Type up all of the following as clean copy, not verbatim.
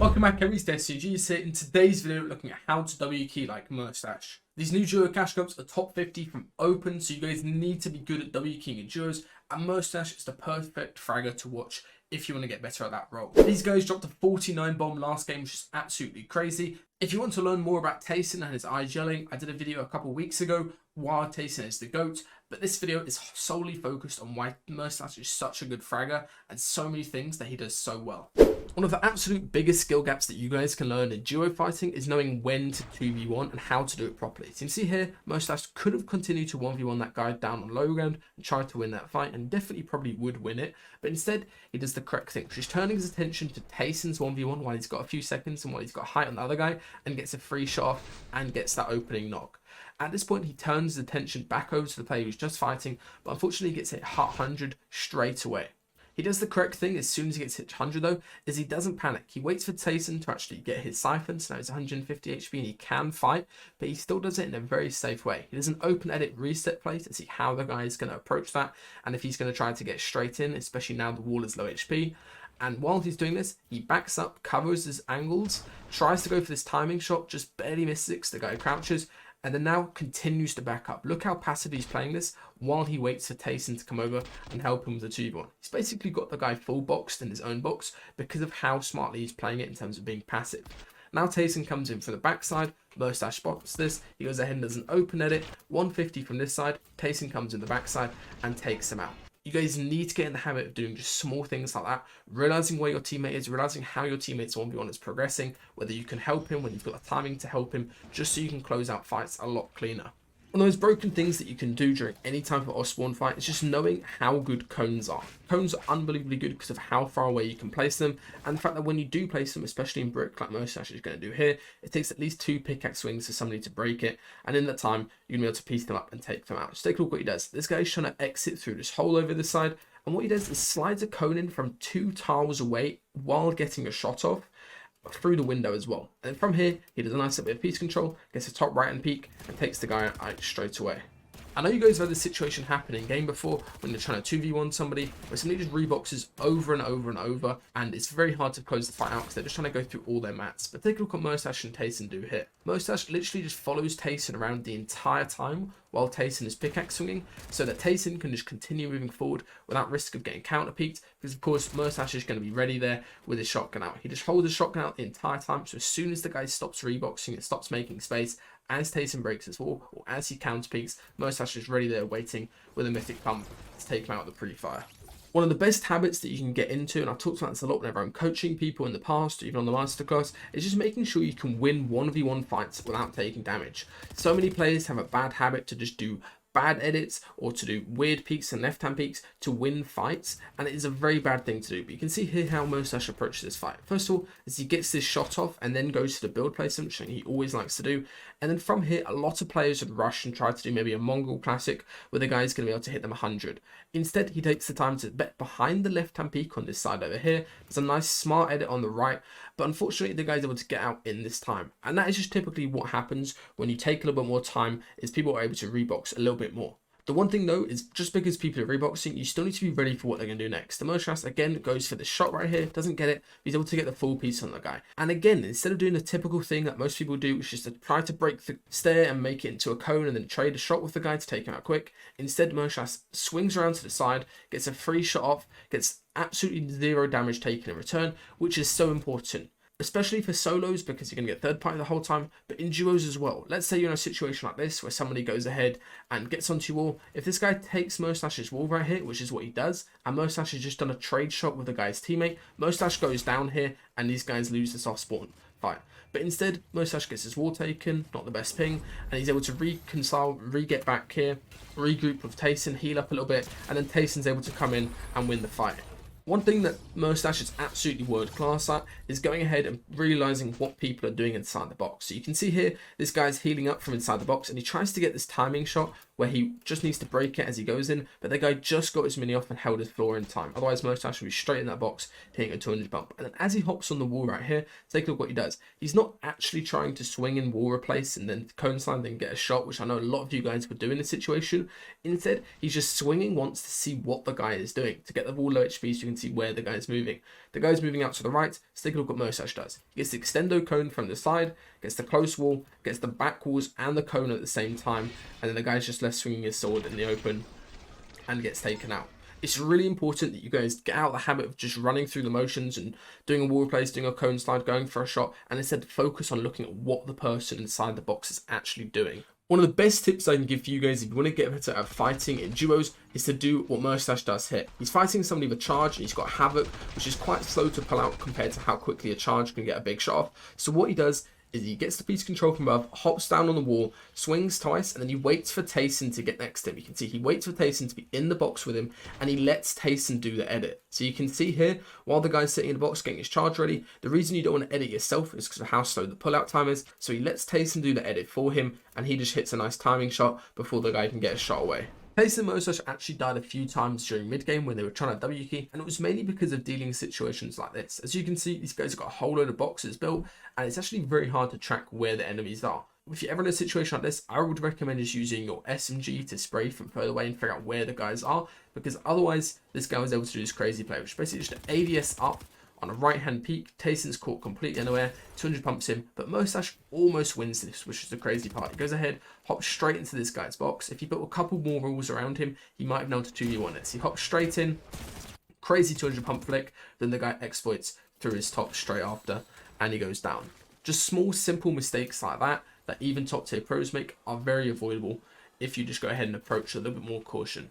Welcome back, everybody's SCGs here. In today's video, looking at how to W key like Mustache. These new duo cash cups are top 50 from open, so you guys need to be good at W keying in duos, and Mustache is the perfect fragger to watch if you want to get better at that role. These guys dropped a 49 bomb last game, which is absolutely crazy. If you want to learn more about Tayson and his eye gelling, I did a video a couple weeks ago why Tayson is the GOAT, but this video is solely focused on why Merstach is such a good fragger and so many things that he does so well. One of the absolute biggest skill gaps that you guys can learn in duo fighting is knowing when to 2v1 and how to do it properly. So you can see here, Mustache could have continued to 1v1 that guy down on low ground and tried to win that fight, and definitely probably would win it, but instead he does the correct thing, which is turning his attention to Tayson's 1v1 while he's got a few seconds and while he's got height on the other guy, and gets a free shot off and gets that opening knock. At this point, he turns his attention back over to the player who's just fighting, but unfortunately gets hit 100 straight away. He does the correct thing as soon as he gets hit 100 though, is he doesn't panic. He waits for Tayson to actually get his siphon, so now he's 150 HP and he can fight, but he still does it in a very safe way. He does an open edit reset play to see how the guy is going to approach that, and if he's going to try to get straight in, especially now the wall is low HP. And while he's doing this, he backs up, covers his angles, tries to go for this timing shot, just barely misses it, the guy crouches, and then now continues to back up. Look how passive he's playing this while he waits for Tayson to come over and help him with the 2v1. He's basically got the guy full boxed in his own box because of how smartly he's playing it in terms of being passive. Now Tayson comes in from the backside, Mustache spots this, he goes ahead and does an open edit, 150 from this side, Tayson comes in the backside and takes him out. You guys need to get in the habit of doing just small things like that, realizing where your teammate is, realizing how your teammate's 1v1 is progressing, whether you can help him when you've got the timing to help him, just so you can close out fights a lot cleaner. One of those broken things that you can do during any type of off-spawn fight is just knowing how good cones are. Cones are unbelievably good because of how far away you can place them, and the fact that when you do place them, especially in brick like Mustache is going to do here, it takes at least 2 pickaxe swings for somebody to break it, and in that time, you're going to be able to piece them up and take them out. Just take a look what he does. This guy's trying to exit through this hole over this side, and what he does is slides a cone in from 2 tiles away while getting a shot off through the window as well. And from here, he does a nice bit of piece control, gets a top right hand peek, and takes the guy out straight away. I know you guys have had this situation happen in game before when you're trying to 2v1 somebody, where somebody just reboxes over and over and over, and it's very hard to close the fight out because they're just trying to go through all their mats. But take a look what Mustache and Tayson do here. Mustache literally just follows Tayson around the entire time while Tayson is pickaxe swinging, so that Tayson can just continue moving forward without risk of getting counter peeked, because of course Mustache is going to be ready there with his shotgun out. He just holds his shotgun out the entire time, so as soon as the guy stops reboxing, it stops making space, as Tayson breaks his wall, or as he counter peeks, Mustache is ready there waiting with a mythic pump to take him out of the pre-fire. One of the best habits that you can get into, and I've talked about this a lot whenever I'm coaching people in the past, or even on the masterclass, is just making sure you can win 1v1 fights without taking damage. So many players have a bad habit to just do bad edits or to do weird peeks and left hand peeks to win fights, and it is a very bad thing to do. But you can see here how Mustache approaches this fight. First of all, as he gets this shot off and then goes to the build placement, which he always likes to do, and then from here a lot of players would rush and try to do maybe a Mongol classic where the guy's going to be able to hit them 100. Instead, he takes the time to bet behind the left hand peak on this side over here. There's a nice smart edit on the right, but unfortunately the guy's able to get out in this time, and that is just typically what happens when you take a little bit more time, is people are able to rebox a little bit more. The one thing though is just because people are reboxing, you still need to be ready for what they're going to do next. The Mustache again goes for the shot right here, doesn't get it, he's able to get the full piece on the guy. And again, instead of doing the typical thing that most people do, which is to try to break the stair and make it into a cone and then trade a shot with the guy to take him out quick, instead Mustache swings around to the side, gets a free shot off, gets absolutely 0 damage taken in return, which is so important. Especially for solos, because you're going to get third party the whole time, but in duos as well. Let's say you're in a situation like this where somebody goes ahead and gets onto your wall. If this guy takes Mustache's wall right here, which is what he does, and Mustache has just done a trade shot with the guy's teammate, Mustache goes down here and these guys lose this off spawn fight. But instead, Mustache gets his wall taken, not the best ping, and he's able to reconcile, get back here, regroup with Tayson, heal up a little bit, and then Tayson's able to come in and win the fight. One thing that Mustache is absolutely world class at is going ahead and realizing what people are doing inside the box. So you can see here, this guy's healing up from inside the box and he tries to get this timing shot where he just needs to break it as he goes in, but the guy just got his mini off and held his floor in time. Otherwise, Mustache will be straight in that box, hitting a 200 bump. And then as he hops on the wall right here, take a look what he does. He's not actually trying to swing and wall replace and then cone slam, then get a shot, which I know a lot of you guys would do in this situation. Instead, he's just swinging once to see what the guy is doing, to get the wall low HP so you can see where the guy is moving. The guy's moving out to the right, so take a look what Mustache does. He gets the extendo cone from the side, gets the close wall, gets the back walls and the cone at the same time, and then the guy's just left swinging his sword in the open and gets taken out. It's really important that you guys get out of the habit of just running through the motions and doing a wall replace, doing a cone slide, going for a shot, and instead focus on looking at what the person inside the box is actually doing. One of the best tips I can give for you guys if you want to get better at fighting in duos is to do what Merstach does here. He's fighting somebody with a charge and he's got Havoc, which is quite slow to pull out compared to how quickly a charge can get a big shot off. So what he does is he gets the piece of control from above, hops down on the wall, swings twice, and then he waits for Tayson to get next to him. You can see he waits for Tayson to be in the box with him, and he lets Tayson do the edit. So you can see here, while the guy's sitting in the box getting his charge ready, the reason you don't want to edit yourself is because of how slow the pullout time is. So he lets Tayson do the edit for him, and he just hits a nice timing shot before the guy can get a shot away. Tayson and Mustache actually died a few times during mid-game when they were trying to W key, and it was mainly because of dealing situations like this. As you can see, these guys have got a whole load of boxes built, and it's actually very hard to track where the enemies are. If you're ever in a situation like this, I would recommend just using your SMG to spray from further away and figure out where the guys are, because otherwise this guy was able to do this crazy play, which is basically just an ADS up on a right-hand peak. Tayson's caught completely unaware, 200 pumps him, but Mustache almost wins this, which is the crazy part. He goes ahead, hops straight into this guy's box. If he built a couple more rules around him, he might have known to 2v1 it. So he hops straight in, crazy 200 pump flick, then the guy exploits through his top straight after, and he goes down. Just small, simple mistakes like that even top tier pros make are very avoidable if you just go ahead and approach a little bit more caution.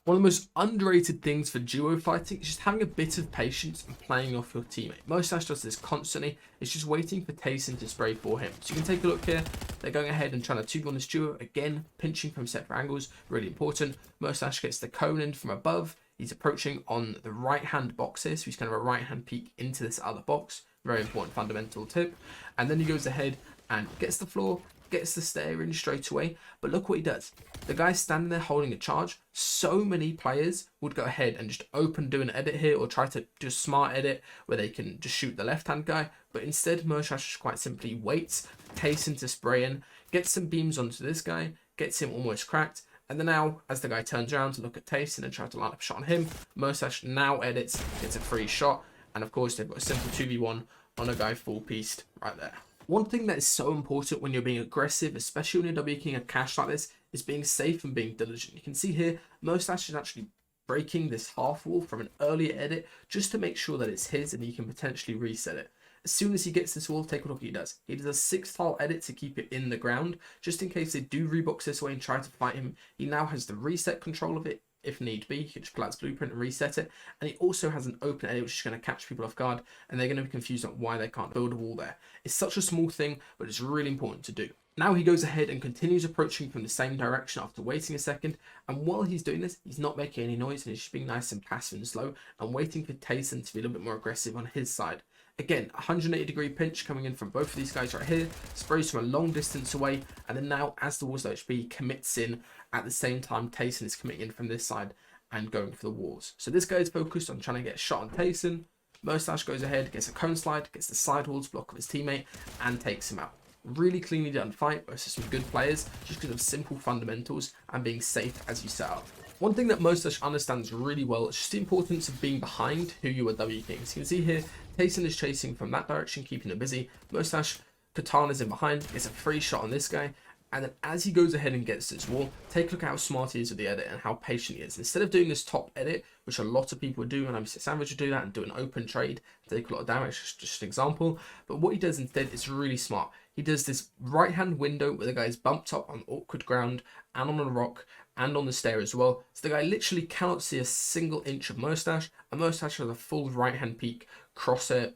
One of the most underrated things for duo fighting is just having a bit of patience and playing off your teammate. Mustache does this constantly. It's just waiting for Tayson to spray for him. So you can take a look here. They're going ahead and trying to 2v1 this duo. Again, pinching from separate angles. Really important. Mustache gets the cone in from above. He's approaching on the right-hand box here. So he's kind of a right-hand peek into this other box. Very important fundamental tip. And then he goes ahead and gets the floor, gets the stair in straight away, but look what he does. The guy's standing there holding a charge. So many players would go ahead and just do an edit here or try to do a smart edit where they can just shoot the left-hand guy, but instead Merstach just quite simply waits, Tayson to spray in, gets some beams onto this guy, gets him almost cracked, and then now, as the guy turns around to look at Tayson and try to line up a shot on him, Merstach now edits, gets a free shot, and of course they've got a simple 2v1 on a guy full pieced right there. One thing that is so important when you're being aggressive, especially when you're W keying a cache like this, is being safe and being diligent. You can see here, Mustache is actually breaking this half wall from an earlier edit just to make sure that it's his and he can potentially reset it. As soon as he gets this wall, take a look what he does. He does a 6-tile edit to keep it in the ground, just in case they do rebox this way and try to fight him. He now has the reset control of it. If need be, he can just pull out his blueprint and reset it. And he also has an open edit, which is going to catch people off guard, and they're going to be confused on why they can't build a wall there. It's such a small thing, but it's really important to do. Now he goes ahead and continues approaching from the same direction after waiting a second, and while he's doing this, he's not making any noise, and he's just being nice and passive and slow, and waiting for Tayson to be a little bit more aggressive on his side. Again, 180-degree pinch coming in from both of these guys right here, sprays from a long distance away, and then now as the wall's low HP commits in, at the same time Tayson is coming in from this side and going for the walls. So this guy is focused on trying to get a shot on Tayson. Mustache goes ahead, gets a cone slide, gets the side walls block of his teammate, and takes him out. Really cleanly done fight versus some good players, just because of simple fundamentals and being safe as you set up. One thing that Mustache understands really well is just the importance of being behind who you are W keying. So you can see here, Tayson is chasing from that direction, keeping him busy. Mustache, Katana's in behind, gets a free shot on this guy. And then as he goes ahead and gets this wall, take a look at how smart he is with the edit and how patient he is. Instead of doing this top edit, which a lot of people would do, and obviously Savage would do that and do an open trade, take a lot of damage, just an example. But what he does instead is really smart. He does this right-hand window where the guy is bumped up on awkward ground and on a rock and on the stair as well. So the guy literally cannot see a single inch of Mustache, and Mustache has a full right-hand peek, crosshair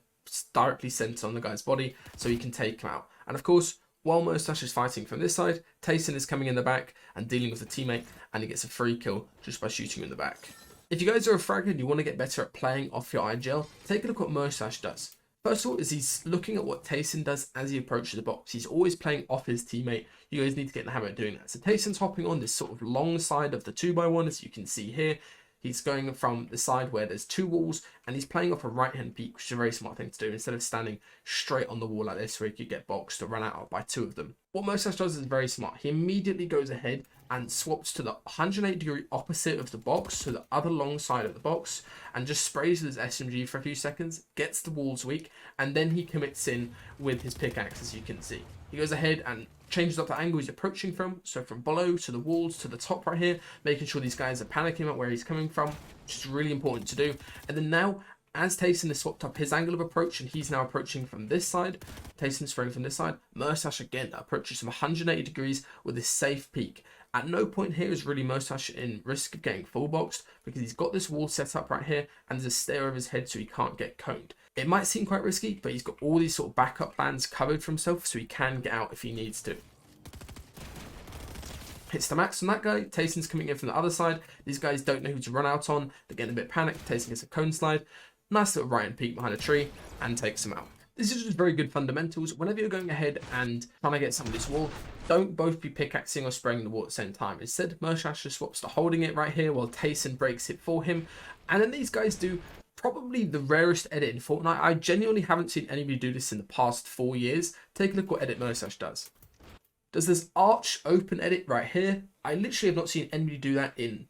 directly centered on the guy's body, so he can take him out. And of course, while Mustache is fighting from this side, Tayson is coming in the back and dealing with a teammate, and he gets a free kill just by shooting him in the back. If you guys are a fragger and you want to get better at playing off your IGL, take a look at what Mustache does. First of all is he's looking at what Tayson does as he approaches the box. He's always playing off his teammate. You guys need to get in the habit of doing that. So Tayson's hopping on this sort of long side of the 2x1, as you can see here. He's going from the side where there's 2 walls, and he's playing off a right-hand peak, which is a very smart thing to do, instead of standing straight on the wall like this, where he could get boxed or run out by 2 of them. What Mustache does is very smart. He immediately goes ahead and swaps to the 180-degree opposite of the box, to the other long side of the box, and just sprays with his SMG for a few seconds, gets the walls weak, and then he commits in with his pickaxe, as you can see. He goes ahead and changes up the angle he's approaching from, so from below to the walls to the top right here, making sure these guys are panicking about where he's coming from, which is really important to do. And then now, as Tayson has swapped up his angle of approach and he's now approaching from this side, Tayson's throwing from this side, Merstach again approaches from 180 degrees with a safe peak. At no point here is really Mustache in risk of getting full boxed, because he's got this wall set up right here and there's a stair over his head so he can't get coned. It might seem quite risky, but he's got all these sort of backup plans covered for himself so he can get out if he needs to. Hits the max on that guy. Tayson's coming in from the other side. These guys don't know who to run out on. They're getting a bit panicked. Tayson gets a cone slide. Nice little right hand peek behind a tree and takes him out. This is just very good fundamentals. Whenever you're going ahead and trying to get somebody's wall, don't both be pickaxing or spraying the wall at the same time. Instead, Merstach just swaps to holding it right here while Tayson breaks it for him. And then these guys do probably the rarest edit in Fortnite. I genuinely haven't seen anybody do this in the past 4 years. Take a look what edit Mustache does. Does this arch open edit right here? I literally have not seen anybody do that in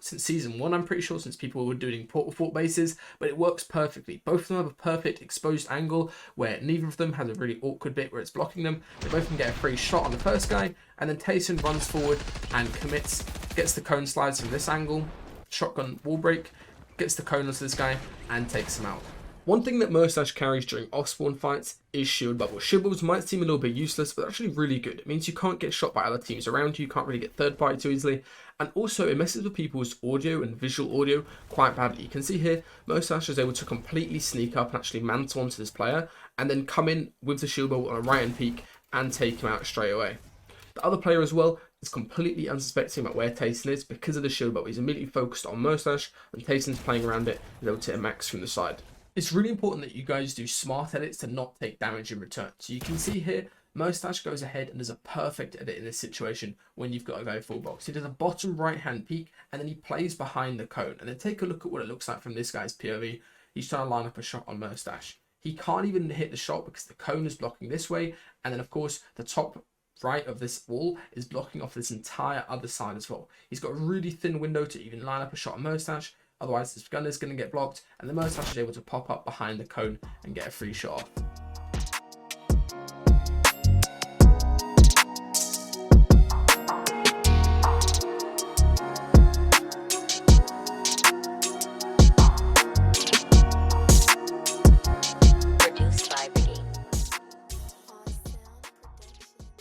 since season 1, I'm pretty sure, since people were doing portal fort bases, but it works perfectly. Both of them have a perfect exposed angle where neither of them has a really awkward bit where it's blocking them. They both can get a free shot on the first guy, and then Tayson runs forward and commits, gets the cone slides from this angle, shotgun wall break, gets the cone onto this guy and takes him out. One thing that Merstach carries during off-spawn fights is shield bubbles. Shield bubbles might seem a little bit useless, but they're actually really good. It means you can't get shot by other teams around you, can't really get third party too easily, and also it messes with people's audio and visual audio quite badly. You can see here, Merstach is able to completely sneak up and actually mantle onto this player, and then come in with the shield bubble on a right-hand peak and take him out straight away. The other player as well is completely unsuspecting about where Tayson is because of the shield bubble. He's immediately focused on Mustache, and Tayson's playing around it and able to hit a max from the side. It's really important that you guys do smart edits to not take damage in return. So you can see here, Mustache goes ahead and does a perfect edit in this situation when you've got to go full box. He does a bottom right hand peek and then he plays behind the cone. And then take a look at what it looks like from this guy's POV. He's trying to line up a shot on Mustache. He can't even hit the shot because the cone is blocking this way. And then of course the top right of this wall is blocking off this entire other side as well. He's got a really thin window to even line up a shot on Mustache. Otherwise, this gun is going to get blocked, and the Mustache is able to pop up behind the cone and get a free shot off.